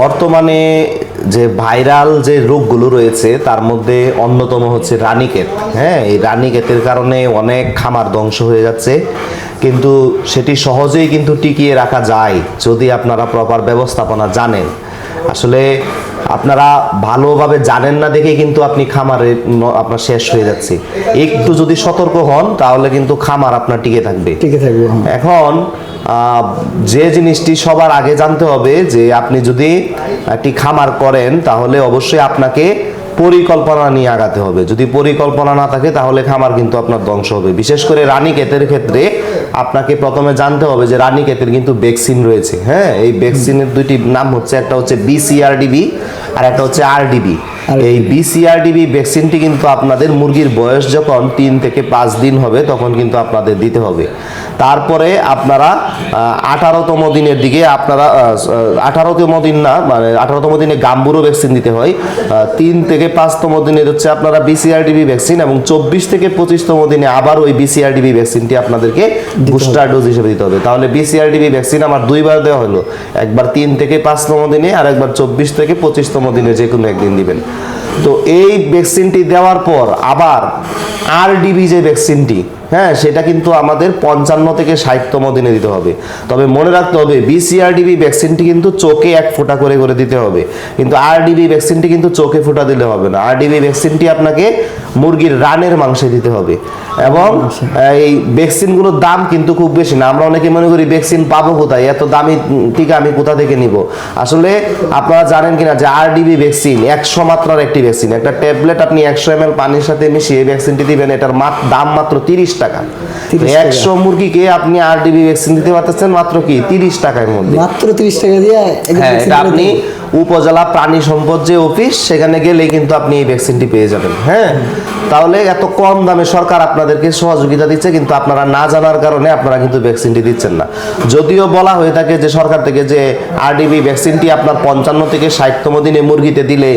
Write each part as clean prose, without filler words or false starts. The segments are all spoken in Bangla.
বর্তমানে যে ভাইরাল যে রোগগুলো রয়েছে তার মধ্যে অন্যতম হচ্ছে রানীক্ষেত। হ্যাঁ, এই রানীক্ষেতের কারণে অনেক খামার ধ্বংস হয়ে যাচ্ছে, কিন্তু সেটি সহজেই কিন্তু টিকিয়ে রাখা যায় যদি আপনারা প্রপার ব্যবস্থাপনা জানেন। আসলে আপনারা ভালোভাবে জানেন না দেখে কিন্তু আপনি খামারে আপনার শেষ হয়ে যাচ্ছে। একটু যদি সতর্ক হন তাহলে কিন্তু খামার আপনার টিকে থাকবে। এখন যে জিনিসটি সবার আগে জানতে হবে যে আপনি যদি একটি খামার করেন তাহলে অবশ্যই আপনাকে পরিকল্পনা নিয়ে আগাতে হবে। যদি পরিকল্পনা না থাকে তাহলে খামার কিন্তু আপনার ধ্বংস হবে। বিশেষ করে রানীক্ষেতের ক্ষেত্রে আপনাকে প্রথমে জানতে হবে যে রানীক্ষেতের কিন্তু ভ্যাকসিন রয়েছে। হ্যাঁ, এই ভ্যাকসিনের দুইটি নাম হচ্ছে, একটা হচ্ছে BCRDB আর একটা হচ্ছে RDB। এই BCRDB ভ্যাকসিনটি কিন্তু আপনাদের মুরগির বয়স যখন 3 থেকে 5 দিন হবে তখন কিন্তু আপনাদের দিতে হবে। তারপরে আপনারা 18তম দিনের দিকে আপনারা 18তম দিন না, মানে 18তম দিনে গাম্বুরো ভ্যাকসিন দিতে হয়। 3 থেকে 5তম দিনে হচ্ছে আপনারা BCRDB ভ্যাকসিন, এবং 24 থেকে 25তম দিনে আবার ওই BCRDB ভ্যাকসিনটি আপনাদেরকে বুস্টার ডোজ হিসেবে দিতে হবে। তাহলে BCRDB ভ্যাকসিন আমার দুইবার দেওয়া হলো, একবার 3 থেকে 5তম দিনে আর একবার 24 থেকে 25তম দিনে, যে কোনো একদিন দিবেন। তো এই ভ্যাকসিনটি দেওয়ার পর আবার RDB যে ভ্যাকসিনটি, হ্যাঁ, সেটা কিন্তু আমাদের 55 থেকে 60তম দিনে দিতে হবে। তবে মনে রাখতে হবে BCRDB ভ্যাকসিনটি কিন্তু চোখে 1 ফোঁটা করে করে দিতে হবে, কিন্তু RDB ভ্যাকসিনটি কিন্তু চোখে ফোঁটা দিলে হবে না। RDB ভ্যাকসিনটি আপনাকে মুরগির রানের মাংসে দিতে হবে। এবং এই ভ্যাকসিনগুলোর দাম কিন্তু খুব বেশি না। আমরা অনেকে মনে করি ভ্যাকসিন পাবো কোথায়, এত দামি টিকা আমি কোথা থেকে নিব। আসলে আপনারা জানেন কিনা যে RDB ভ্যাকসিন 100 মাত্রার একটি ভ্যাকসিন। একটা ট্যাবলেট আপনি 100 ml পানির সাথে মিশিয়ে ভ্যাকসিনটি দিবেন, এটার দাম মাত্র 30 টাকা। 100 মুরগিকে আপনি RDB ভ্যাকসিন দিতে পারতেছেন মাত্র কি 30 টাকার মধ্যে, মাত্র 30 টাকা দিয়ে। হ্যাঁ, এটা আপনি উপজেলা প্রাণী সম্পদ যে অফিস সেখানে গেলে কিন্তু আপনি এই ভ্যাকসিনটি পেয়ে যাবেন। হ্যাঁ, তাহলে এত কম দামে সরকার আপনাদেরকে সহযোগিতা দিচ্ছে, কিন্তু আপনারা না জানার কারণে আপনারা কিন্তু ভ্যাকসিনটি দিচ্ছেন না। যদিও বলা হয়ে থাকে যে সরকার থেকে যে RDB ভ্যাকসিনটি আপনার 55 থেকে 60তম দিনে মুরগিতে দিলে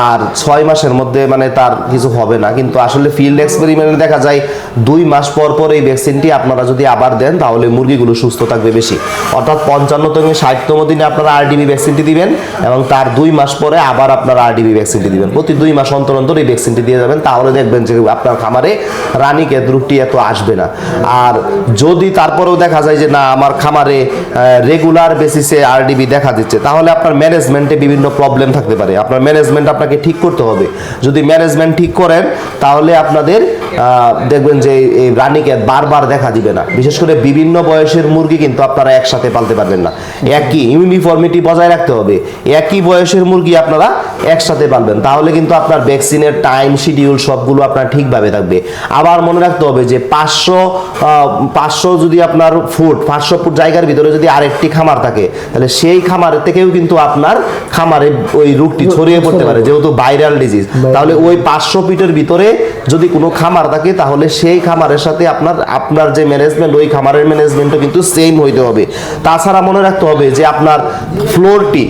আর 6 মাসের মধ্যে মানে তার কিছু হবে না, কিন্তু আসলে ফিল্ড এক্সপেরিমেন্টে দেখা যায় 2 মাস পর পর এই ভ্যাকসিনটি আপনারা যদি আবার দেন তাহলে মুরগিগুলো সুস্থ থাকবে বেশি। অর্থাৎ 55 থেকে 60তম দিনে আপনারা RDB ভ্যাকসিনটি দিবেন এবং তার 2 মাস পরে আবার আপনারা RDB ভ্যাকসিনটি দিবেন। প্রতি 2 মাস অন্তর অন্তর এই ভ্যাকসিনটি দিয়ে যাবেন, তাহলে দেখবেন যে আপনার খামারে রানীক্ষেত রোগটি এত আসবে না। আর যদি তারপরেও দেখা যায় যে না আমার খামারে রেগুলার বেসিসে RDB দেখা দিচ্ছে, তাহলে আপনার ম্যানেজমেন্টে বিভিন্ন প্রবলেম থাকতে পারে। আপনার ম্যানেজমেন্ট আপনাকে ঠিক করতে হবে। যদি ম্যানেজমেন্ট ঠিক করেন তাহলে আপনাদের দেখবেন যে এই রানীক্ষেত বারবার দেখা দিবে না। বিশেষ করে বিভিন্ন বয়সের মুরগি কিন্তু আপনারা একসাথে পালতে পারবেন না। একই ইউনিফর্মিটি বজায় রাখতে হবে। একই বয়সের মুরগি আপনারা একসাথে পালবেন, তাহলে কিন্তু আপনার ভ্যাকসিনের টাইম শিডিউল সবগুলো আপনার ঠিকভাবে থাকবে। আবার মনে রাখতে হবে যে 500 যদি আপনার 500 ফুট জায়গার ভিতরে যদি আরেকটি খামার থাকে, তাহলে সেই খামার থেকেও কিন্তু আপনার খামারে ওই রোগটি ছড়িয়ে পড়তে পারে, যেহেতু ভাইরাল ডিজিজ। তাহলে ওই 500 ফিটের ভিতরে যদি কোনো খামার থাকে তাহলে সেই খামারের সাথে আপনার যে ম্যানেজমেন্ট, ওই খামারের ম্যানেজমেন্টও কিন্তু সেম হইতে হবে। তাছাড়া মনে রাখতে হবে যে আপনার ফ্লোরটি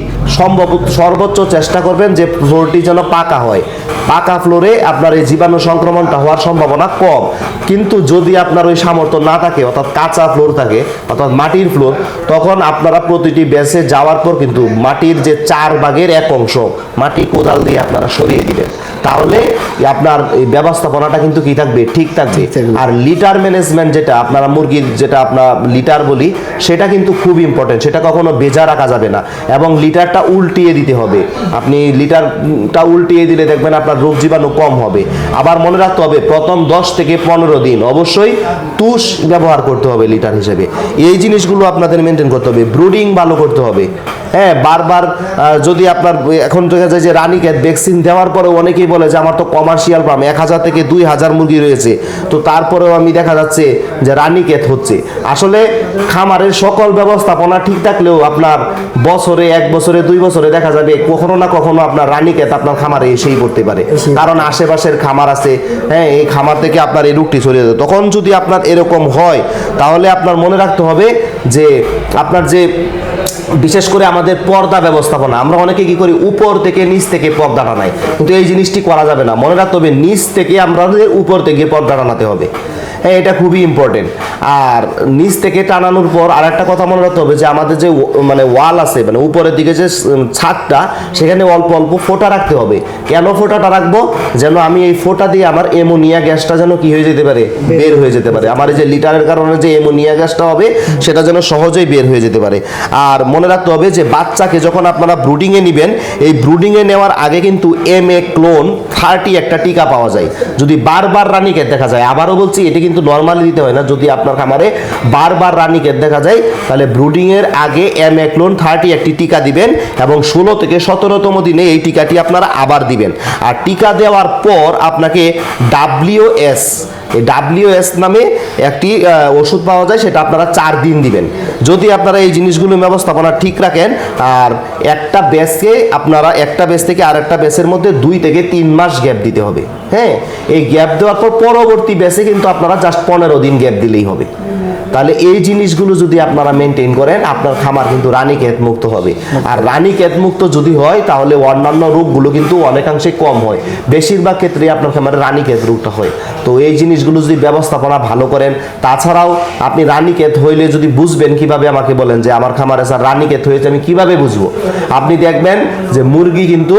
সর্বোচ্চ চেষ্টা করবেন যে ফ্লোরটি যেন পাকা হয়। পাকা ফ্লোরে আপনার এই জীবাণু সংক্রমণটা হওয়ার সম্ভাবনা কম। কিন্তু যদি আপনার ওই সামর্থ্য না থাকে, অর্থাৎ কাঁচা ফ্লোর থাকে, অর্থাৎ মাটির ফ্লোর, তখন আপনারা প্রতিটি ব্যাচে যাওয়ার পর কিন্তু মাটির যে 4 ভাগের 1 অংশ মাটি কোদাল দিয়ে আপনারা সরিয়ে দিবেন, তাহলে আপনার এই ব্যবস্থাপনাটা কিন্তু কি থাকবে, ঠিক থাকবে। আর লিটার ম্যানেজমেন্ট, যেটা আপনারা মুরগির যেটা আপনার লিটার বলি, সেটা কিন্তু খুব ইম্পর্টেন্ট। সেটা কখনো ভেজা রাখা যাবে না, এবং লিটারটা উল্টিয়ে দিতে হবে। আপনি লিটারটা উল্টিয়ে দিলে দেখবেন আপনার রোগ জীবাণু কম হবে। আবার মনে রাখতে হবে প্রথম 10 থেকে 15 দিন অবশ্যই তুষ ব্যবহার করতে হবে লিটার হিসেবে। এই জিনিসগুলো আপনাদের মেনটেন করতে হবে। ব্রুডিং ভালো করতে হবে। হ্যাঁ, বারবার যদি আপনার এখন দেখা যায় যে রানীক্ষেত ভ্যাকসিন দেওয়ার পরে অনেকেই বলে যে আমার তো কমার্শিয়াল ফার্ম 1000 থেকে 2000 মুরগি রয়েছে, তো তারপরেও আমি দেখা যাচ্ছে যে রানীক্ষেত হচ্ছে। আসলে খামারের সকল ব্যবস্থাপনা ঠিক থাকলেও আপনার বছরে 1 বছরে 2 বছরে দেখা যাবে কখনো না কখনো আপনার রানীক্ষেত আপনার খামারে এসেই পড়তে পারে, কারণ আশেপাশের খামার আছে। হ্যাঁ, এই খামার থেকে আপনার এই রোগটি ছড়িয়ে যায়। তখন যদি আপনার এরকম হয় তাহলে আপনার মনে রাখতে হবে যে আপনার যে বিশেষ করে আমাদের পর্দা ব্যবস্থাপনা, আমরা অনেকে কি করি উপর থেকে নিচ থেকে পর্দা টানাই, কিন্তু এই জিনিসটি করা যাবে না। মনে রাখতে হবে নিচ থেকে আমাদের উপর থেকে পর্দা টানাতে হবে। হ্যাঁ, এটা খুবই ইম্পর্টেন্ট। আর নিচ থেকে টানানোর পর আরেকটা কথা মনে রাখতে হবে যে আমাদের যে মানে ওয়াল আছে, মানে উপরের দিকে যে ছাদটা, সেখানে অল্প অল্প ফোঁটা রাখতে হবে। কেন ফোঁটাটা রাখবো? যেন আমি এই ফোঁটা দিয়ে আমার অ্যামোনিয়া গ্যাসটা যেন কি হয়ে যেতে পারে, বের হয়ে যেতে পারে। আমার এই যে লিটারের কারণে যে অ্যামোনিয়া গ্যাসটা হবে সেটা যেন সহজেই বের হয়ে যেতে পারে। আর মনে রাখতে হবে যে বাচ্চাকে যখন আপনারা ব্রুডিংয়ে নেবেন, এই ব্রুডিংয়ে নেওয়ার আগে কিন্তু MA-Clone 30 একটা টিকা পাওয়া যায়। যদি বারবার রানীক্ষেত দেখা যায়, আবারও বলছি এটি কিন্তু নর্মালি দিতে হয় না, যদি আপনার খামারে বারবার রানীক্ষেত দেখা যায় তাহলে ব্রুডিংয়ের আগে MA-Clone 30 একটি টিকা দিবেন এবং 16 থেকে 17তম দিনে এই টিকাটি আপনারা আবার দিবেন। আর টিকা দেওয়ার পর আপনাকে WS, এই WS নামে একটি ওষুধ পাওয়া যায়, সেটা আপনারা 4 দিন দিবেন। যদি আপনারা এই জিনিসগুলো ব্যবস্থাপনা ঠিক রাখেন, আর একটা ব্যাচকে আপনারা একটা ব্যাচ থেকে আরেকটা ব্যাচের মধ্যে 2 থেকে 3 মাস গ্যাপ দিতে হবে। হ্যাঁ, এই গ্যাপ দেওয়ার পর পরবর্তী ব্যাচে কিন্তু আপনারা জাস্ট 15 দিন গ্যাপ দিলেই হবে। তাহলে এই জিনিসগুলো যদি আপনারা মেনটেন করেন, আপনার খামার কিন্তু রানীক্ষেত মুক্ত হবে। আর রানীক্ষেত মুক্ত যদি হয় তাহলে অন্যান্য রোগগুলো কিন্তু অনেকাংশে কম হয়। বেশিরভাগ ক্ষেত্রে আপনার খামারে রানীক্ষেত রোগটা হয়। তো এই জিনিসগুলো যদি ব্যবস্থাপনা ভালো করেন, তাছাড়াও আপনি রানীক্ষেত হইলে যদি বুঝবেন কিভাবে, আমাকে বলেন যে আমার খামারে স্যার রানীক্ষেত হয়েছে আমি কিভাবে বুঝবো? আপনি দেখবেন যে মুরগি কিন্তু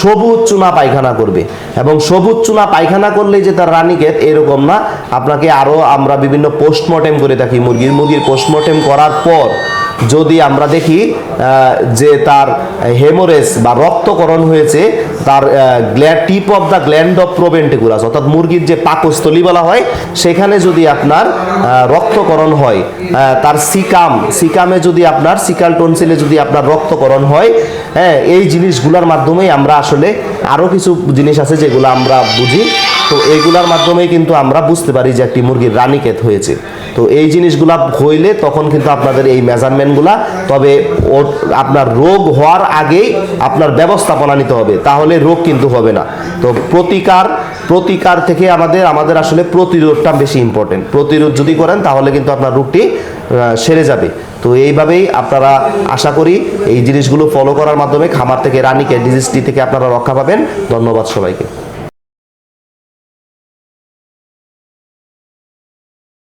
সবুজ চুনা পায়খানা করবে, এবং সবুজ চুনা পায়খানা করলে যে তার রানীক্ষেত এরকম না। আপনাকে আরো আমরা বিভিন্ন পোস্টমর্টেম করে থাকি মুরগির পোস্টমর্টেম করার পর যদি আমরা দেখি যে তার হেমোরেজ বা রক্তকরণ হয়েছে, তার tip of the gland of proventriculus, অর্থাৎ মুরগির যে পাকস্থলী বলা হয়, সেখানে যদি আপনার রক্তকরণ হয়, তার সিকামে যদি আপনার সিকাল টনসিলে যদি আপনার রক্তকরণ হয়, হ্যাঁ, এই জিনিসগুলোর মাধ্যমেই আমরা আসলে আরও কিছু জিনিস আছে যেগুলো আমরা বুঝি। তো এইগুলার মাধ্যমেই কিন্তু আমরা বুঝতে পারি যে একটি মুরগির রানীক্ষেত হয়েছে। তো এই জিনিসগুলা হইলে তখন কিন্তু আপনাদের এই মেজারমেন্টগুলা, তবে আপনার রোগ হওয়ার আগেই আপনার ব্যবস্থাপনা নিতে হবে, তাহলে রোগ কিন্তু হবে না। তো প্রতিকার থেকে আমাদের আসলে প্রতিরোধটা বেশি ইম্পর্টেন্ট। প্রতিরোধ যদি করেন তাহলে কিন্তু আপনার রোগটি সেরে যাবে। তো এইভাবেই আপনারা আশা করি এই জিনিসগুলো ফলো করার মাধ্যমে খামার থেকে রানীক্ষেত ডিজিজটি থেকে আপনারা রক্ষা পাবেন। ধন্যবাদ সবাইকে।